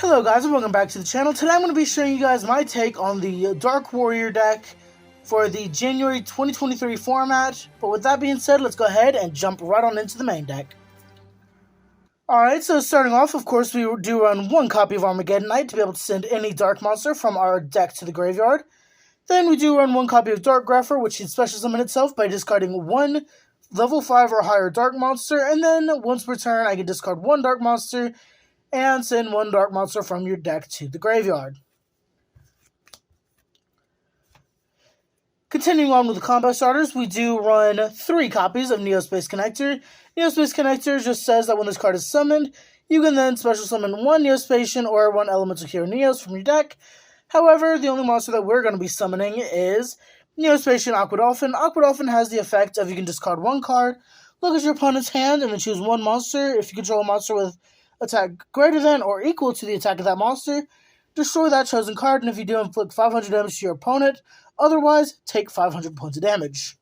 Hello guys and welcome back to the channel. Today I'm going to be showing you guys my take on the Dark Warrior deck for the January 2023 format. But with that being said, let's go ahead and jump right on into the main deck. Alright, so starting off, of course, we do run one copy of Armageddon Knight to be able to send any Dark Monster from our deck to the graveyard. Then we do run one copy of Dark Grepher, which can special summon itself by discarding one level 5 or higher Dark Monster, and then once per turn I can discard one Dark Monster and send one Dark Monster from your deck to the graveyard. Continuing on with the combo starters, we do run 3 copies of Neospace Connector. Neospace Connector just says that when this card is summoned, you can then special summon one Neospacian or one Elemental Hero Neos from your deck. However, the only monster that we're going to be summoning is Neospacian Aqua Dolphin. Aqua Dolphin has the effect of you can discard one card, look at your opponent's hand, and then choose one monster. If you control a monster with attack greater than or equal to the attack of that monster, destroy that chosen card, and if you do, inflict 500 damage to your opponent. Otherwise, take 500 points of damage.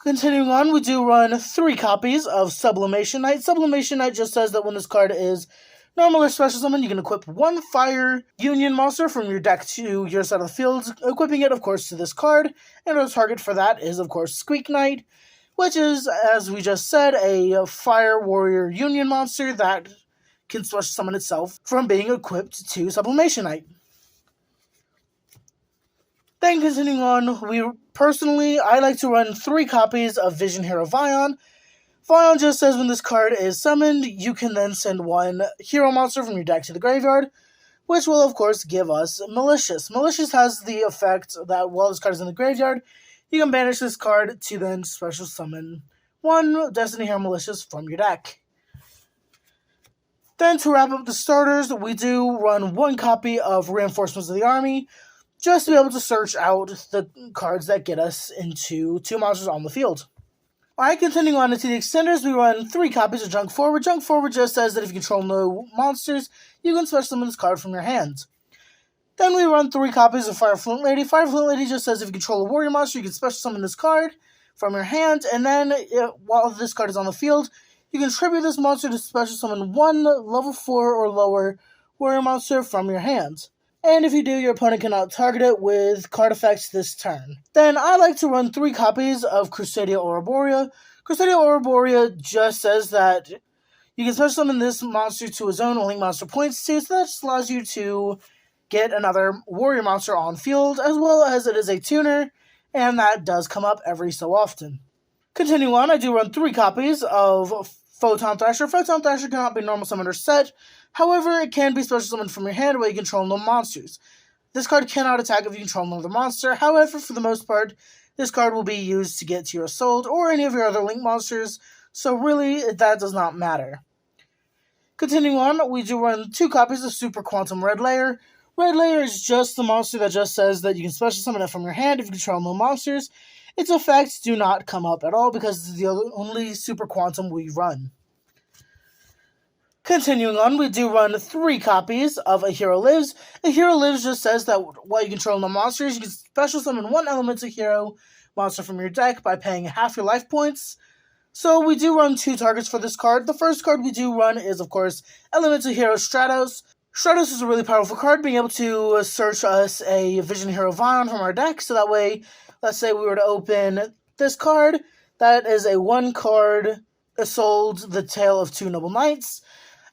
Continuing on, we do run 3 copies of Sublimation Knight. Sublimation Knight just says that when this card is normal or special summon, you can equip one Fire Union monster from your deck to your side of the field, equipping it, of course, to this card. And our target for that is, of course, Squeak Knight, which is, as we just said, a Fire Warrior Union monster that can special summon itself from being equipped to Sublimation Knight. Then continuing on, I like to run 3 copies of Vision Hero Vion. Vion just says when this card is summoned, you can then send one hero monster from your deck to the graveyard, which will, of course, give us Malicious. Malicious has the effect that while this card is in the graveyard, you can banish this card to then special summon one Destiny Hero Malicious from your deck. Then to wrap up the starters, we do run 1 copy of Reinforcements of the Army, just to be able to search out the cards that get us into 2 monsters on the field. Alright, continuing on into the extenders, we run 3 copies of Junk Forward. Junk Forward just says that if you control no monsters, you can special summon this card from your hand. Then we run 3 copies of Fire Flint Lady. Fire Flint Lady just says if you control a warrior monster, you can special summon this card from your hand, and then while this card is on the field, you can tribute this monster to special summon one level 4 or lower warrior monster from your hand. And if you do, your opponent cannot target it with card effects this turn. Then I like to run 3 copies of Crusadia Ouroborea. Crusadia Ouroborea just says that you can special summon this monster to a zone only monster points to, so that just allows you to get another warrior monster on field, as well as it is a tuner, and that does come up every so often. Continuing on, I do run 3 copies of Photon Thrasher. Photon Thrasher cannot be normal summoned or set. However, it can be special summoned from your hand where you control no monsters. This card cannot attack if you control another monster. However, for the most part, this card will be used to get to your Assault or any of your other Link monsters, so really, that does not matter. Continuing on, we do run 2 copies of Super Quantum Red Layer. Red Layer is just the monster that just says that you can special summon it from your hand if you control no monsters. Its effects do not come up at all because it's the only Super Quantum we run. Continuing on, we do run 3 copies of A Hero Lives. A Hero Lives just says that while you control no monsters, you can special summon one Elemental Hero monster from your deck by paying half your life points. So we do run 2 targets for this card. The first card we do run is, of course, Elemental Hero Stratos. Stratos is a really powerful card, being able to search us a Vision Hero Vion from our deck, so that way, let's say we were to open this card, that is a 1-card Isolde, the Tale of 2 Noble Knights.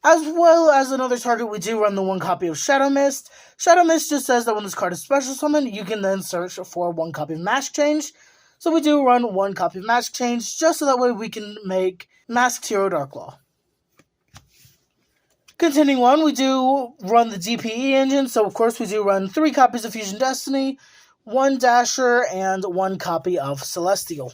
As well as another target, we do run the 1 copy of Shadow Mist. Shadow Mist just says that when this card is special summoned, you can then search for 1 copy of Mask Change. So we do run 1 copy of Mask Change, just so that way we can make Masked Hero Darklaw. Continuing on, we do run the DPE engine, so of course we do run 3 copies of Fusion Destiny, 1 Dasher, and 1 copy of Celestial.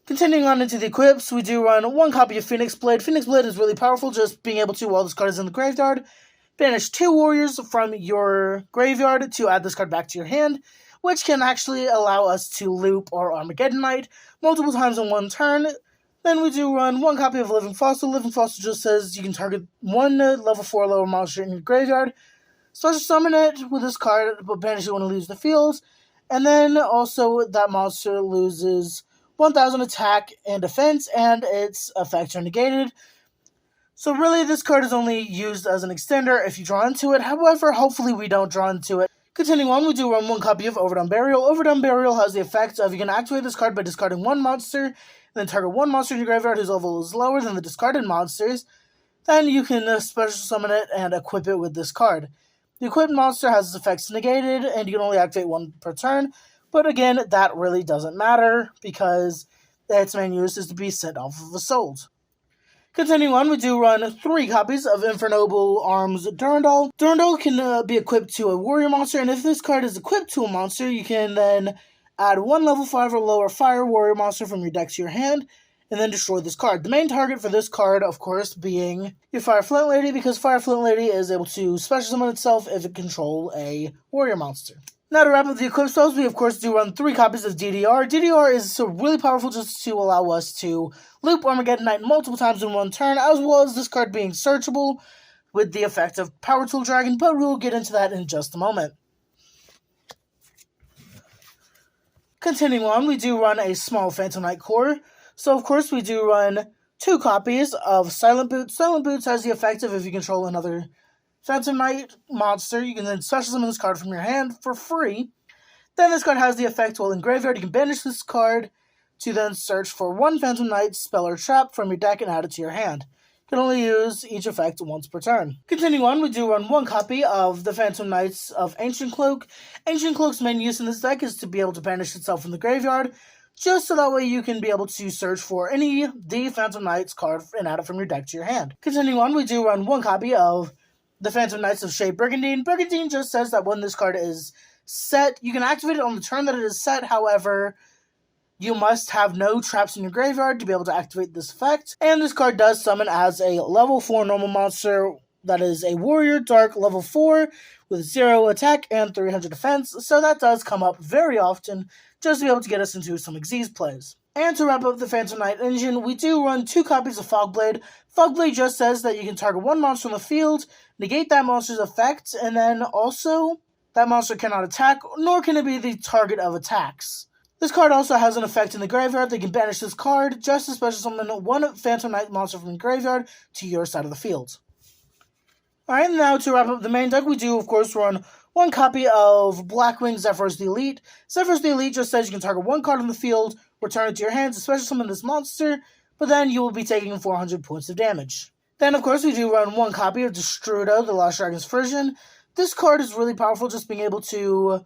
Continuing on into the equips, we do run 1 copy of Phoenix Blade. Phoenix Blade is really powerful, just being able to, while this card is in the graveyard, banish 2 warriors from your graveyard to add this card back to your hand, which can actually allow us to loop our Armageddon Knight multiple times in 1 turn. Then we do run 1 copy of Living Fossil. Living Fossil just says you can target 1 level 4 lower monster in your graveyard, special summon it with this card, but banish it when it leaves the field, and then also that monster loses 1000 attack and defense, and its effects are negated. So really, this card is only used as an extender if you draw into it. However, hopefully we don't draw into it. Continuing on, we do run one copy of Overdone Burial. Overdone Burial has the effect of you can activate this card by discarding one monster, and then target one monster in your graveyard whose level is lower than the discarded monsters. Then you can special summon it and equip it with this card. The equipped monster has its effects negated, and you can only activate one per turn. But again, that really doesn't matter because its main use is to be sent off of Assault. Continuing on, we do run 3 copies of Infernoble Arms Durandal. Durandal can be equipped to a warrior monster, and if this card is equipped to a monster, you can then add 1 level 5 or lower fire warrior monster from your deck to your hand, and then destroy this card. The main target for this card, of course, being your Fire Flint Lady, because Fire Flint Lady is able to special summon itself if it controls a warrior monster. Now to wrap up the equip spells, we of course do run 3 copies of DDR. DDR is so really powerful just to allow us to loop Armageddon Knight multiple times in one turn, as well as this card being searchable with the effect of Power Tool Dragon, but we'll get into that in just a moment. Continuing on, we do run a small Phantom Knight core. So of course we do run 2 copies of Silent Boots. Silent Boots has the effect of if you control another Phantom Knight monster, you can then special summon this card from your hand for free. Then this card has the effect while in graveyard, you can banish this card to then search for 1 Phantom Knight spell or trap from your deck and add it to your hand. You can only use each effect once per turn. Continuing on, we do run 1 copy of the Phantom Knights of Ancient Cloak. Ancient Cloak's main use in this deck is to be able to banish itself from the graveyard, just so that way you can be able to search for any the Phantom Knights card and add it from your deck to your hand. Continuing on, we do run 1 copy of the Phantom Knights of Shea Brigandine. Brigandine just says that when this card is set, you can activate it on the turn that it is set. However, you must have no traps in your graveyard to be able to activate this effect. And this card does summon as a level 4 normal monster that is a warrior, dark, level 4 with 0 attack and 300 defense. So that does come up very often just to be able to get us into some Xyz plays. And to wrap up the Phantom Knight engine, we do run 2 copies of Fogblade. Fogblade just says that you can target 1 monster on the field, negate that monster's effect, and then also that monster cannot attack, nor can it be the target of attacks. This card also has an effect in the graveyard. They can banish this card just to special summon 1 Phantom Knight monster from the graveyard to your side of the field. Alright, now to wrap up the main deck, we do of course run 1 copy of Blackwing Zephyros the Elite. Zephyros the Elite just says you can target 1 card on the field, return it to your hands, special summon this monster, but then you will be taking 400 points of damage. Then, of course, we do run 1 copy of Destrudo, the Lost Dragon's Frisian. This card is really powerful, just being able to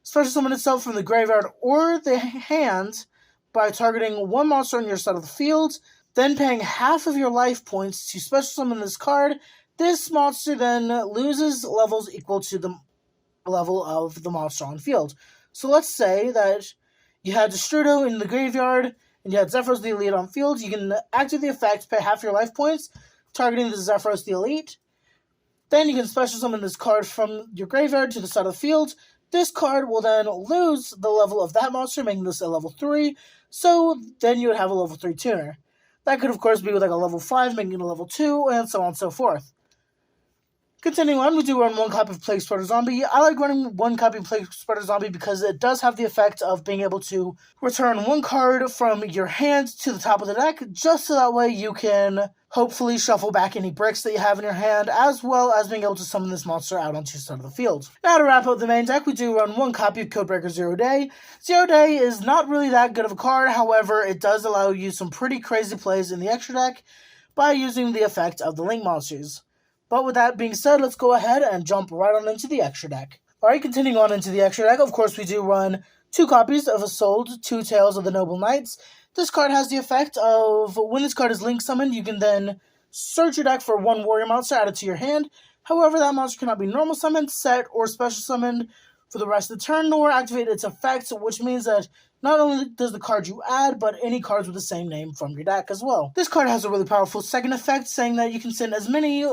special summon itself from the graveyard or the hand by targeting 1 monster on your side of the field, then paying half of your life points to special summon this card. This monster then loses levels equal to the level of the monster on field. So let's say that you had Destrudo in the graveyard, and you had Zephyros the Elite on field. You can activate the effect, pay half your life points, targeting the Zephyros the Elite. Then you can special summon this card from your graveyard to the side of the field. This card will then lose the level of that monster, making this a level 3. So then you would have a level 3 tuner. That could, of course, be with like a level 5, making it a level 2, and so on and so forth. Continuing on, we do run 1 copy of Plague Spreader Zombie. I like running 1 copy of Plague Spreader Zombie because it does have the effect of being able to return 1 card from your hand to the top of the deck, just so that way you can hopefully shuffle back any bricks that you have in your hand, as well as being able to summon this monster out onto your side of the field. Now to wrap up the main deck, we do run 1 copy of Codebreaker Zero Day. Zero Day is not really that good of a card, however, it does allow you some pretty crazy plays in the extra deck by using the effect of the Link monsters. But with that being said, let's go ahead and jump right on into the extra deck. Alright, continuing on into the extra deck, of course we do run 2 copies of Isolde, Two Tales of the Noble Knights. This card has the effect of, when this card is Link summoned, you can then search your deck for 1 warrior monster added to your hand. However, that monster cannot be normal summoned, set, or special summoned for the rest of the turn, nor activate its effects, which means that not only does the card you add, but any cards with the same name from your deck as well. This card has a really powerful second effect, saying that you can send as many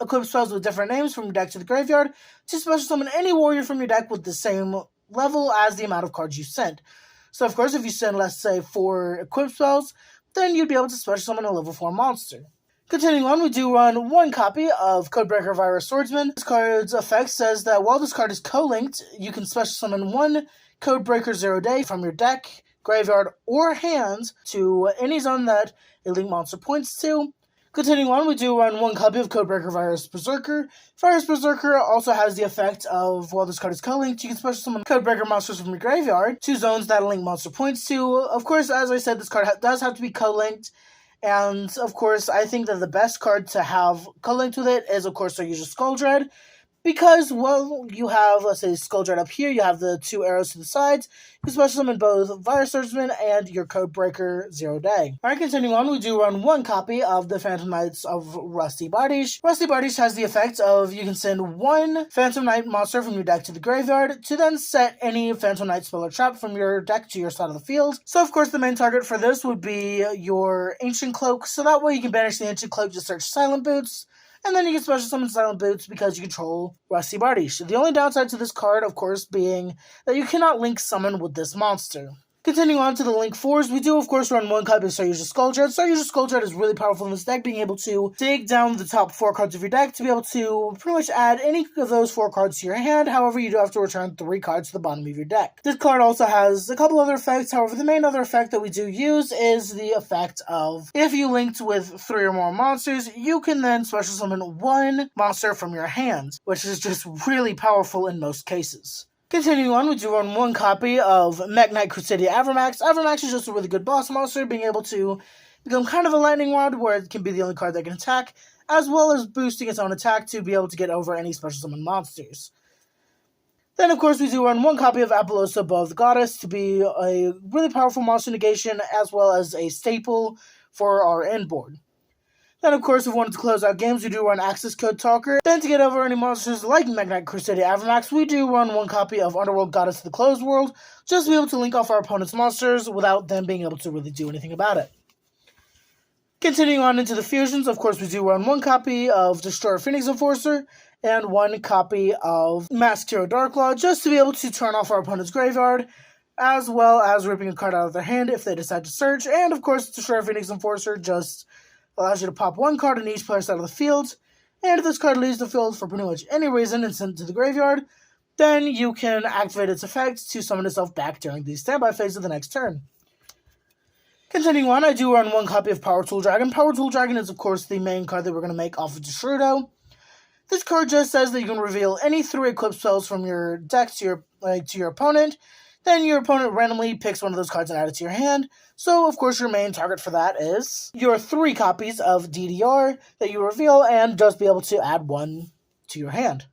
equip spells with different names from your deck to the graveyard to special summon any warrior from your deck with the same level as the amount of cards you sent. So, of course, if you send, let's say, 4 equip spells, then you'd be able to special summon a level 4 monster. Continuing on, we do run 1 copy of Codebreaker Virus Swordsman. This card's effect says that while this card is co-linked, you can special summon 1 Codebreaker Zero Day from your deck, graveyard, or hand to any zone that a Link monster points to. Continuing on, we do run one copy of Codebreaker Virus Berserker. Virus Berserker also has the effect of, while this card is co-linked, you can special summon Codebreaker monsters from your graveyard to zones that a link monster points to. Of course, as I said, this card does have to be co-linked, and of course, I think that the best card to have co-linked with it is, of course, our usual Skull Dread. Because, well, you have, let's say, Skull Dread up here, you have the 2 arrows to the sides, you can special summon both Virus Swordsman and your Codebreaker Zero Day. Alright, continuing on, we do run one copy of the Phantom Knights of Rusty Bardiche. Rusty Bardiche has the effect of you can send one Phantom Knight monster from your deck to the graveyard to then set any Phantom Knight spell or trap from your deck to your side of the field. So, of course, the main target for this would be your Ancient Cloak, so that way you can banish the Ancient Cloak to search Silent Boots. And then you can special summon Silent Boots because you control Rusty Bardiche. The only downside to this card, of course, being that you cannot link summon with this monster. Continuing on to the Link 4s, we do, of course, run one copy of Saryuja Skull Dread. Saryuja Skull Dread is really powerful in this deck, being able to dig down the top 4 cards of your deck to be able to pretty much add any of those 4 cards to your hand. However, you do have to return 3 cards to the bottom of your deck. This card also has a couple other effects. However, the main other effect that we do use is the effect of if you linked with 3 or more monsters, you can then special summon 1 monster from your hand, which is just really powerful in most cases. Continuing on, we do run one copy of Mech Knight Crusadia Avramax. Avramax is just a really good boss monster, being able to become kind of a lightning rod where it can be the only card that can attack, as well as boosting its own attack to be able to get over any special summon monsters. Then, of course, we do run one copy of Apollosa Bow of the Goddess to be a really powerful monster negation, as well as a staple for our end board. Then, of course, if we wanted to close out games, we do run Access Code Talker. Then, to get over any monsters like Mech Knight Crusadia Avramax, we do run one copy of Underworld Goddess of the Closed World, just to be able to link off our opponent's monsters without them being able to really do anything about it. Continuing on into the fusions, of course, we do run one copy of Destroyer Phoenix Enforcer and one copy of Masked Hero Darklaw, just to be able to turn off our opponent's graveyard, as well as ripping a card out of their hand if they decide to search. And, of course, Destroyer Phoenix Enforcer just allows you to pop 1 card on each player's side of the field, and if this card leaves the field for pretty much any reason and sent to the graveyard, then you can activate its effect to summon itself back during the standby phase of the next turn. Continuing on, I do run one copy of Power Tool Dragon. Power Tool Dragon is, of course, the main card that we're going to make off of Desrudo. This card just says that you can reveal any 3 equip spells from your deck to your opponent. Then your opponent randomly picks one of those cards and adds it to your hand. So, of course, your main target for that is your 3 copies of DDR that you reveal and just be able to add 1 to your hand.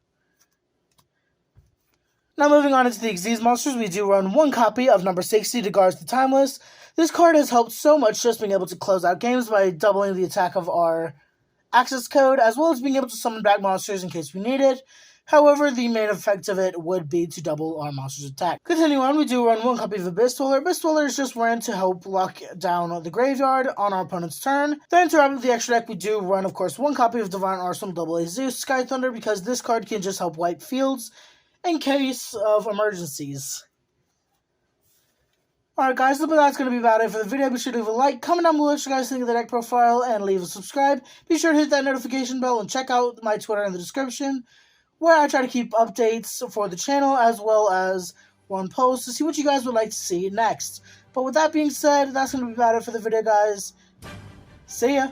Now, moving on into the Xyz monsters, we do run one copy of number 60, Dagars the Timeless. This card has helped so much just being able to close out games by doubling the attack of our access code, as well as being able to summon back monsters in case we need it. However, the main effect of it would be to double our monster's attack. Continuing on, we do run one copy of Abyss Dweller. Abyss Dweller is just ran to help lock down the graveyard on our opponent's turn. Then to wrap up the extra deck, we do run, of course, one copy of Divine Arsenal AA Zeus Sky Thunder, because this card can just help wipe fields in case of emergencies. Alright guys, that's going to be about it for the video. Be sure to leave a like, comment down below what you guys think of the deck profile, and leave a subscribe. Be sure to hit that notification bell and check out my Twitter in the description, where I try to keep updates for the channel as well as one post to see what you guys would like to see next. But with that being said, that's going to be about it for the video, guys. See ya!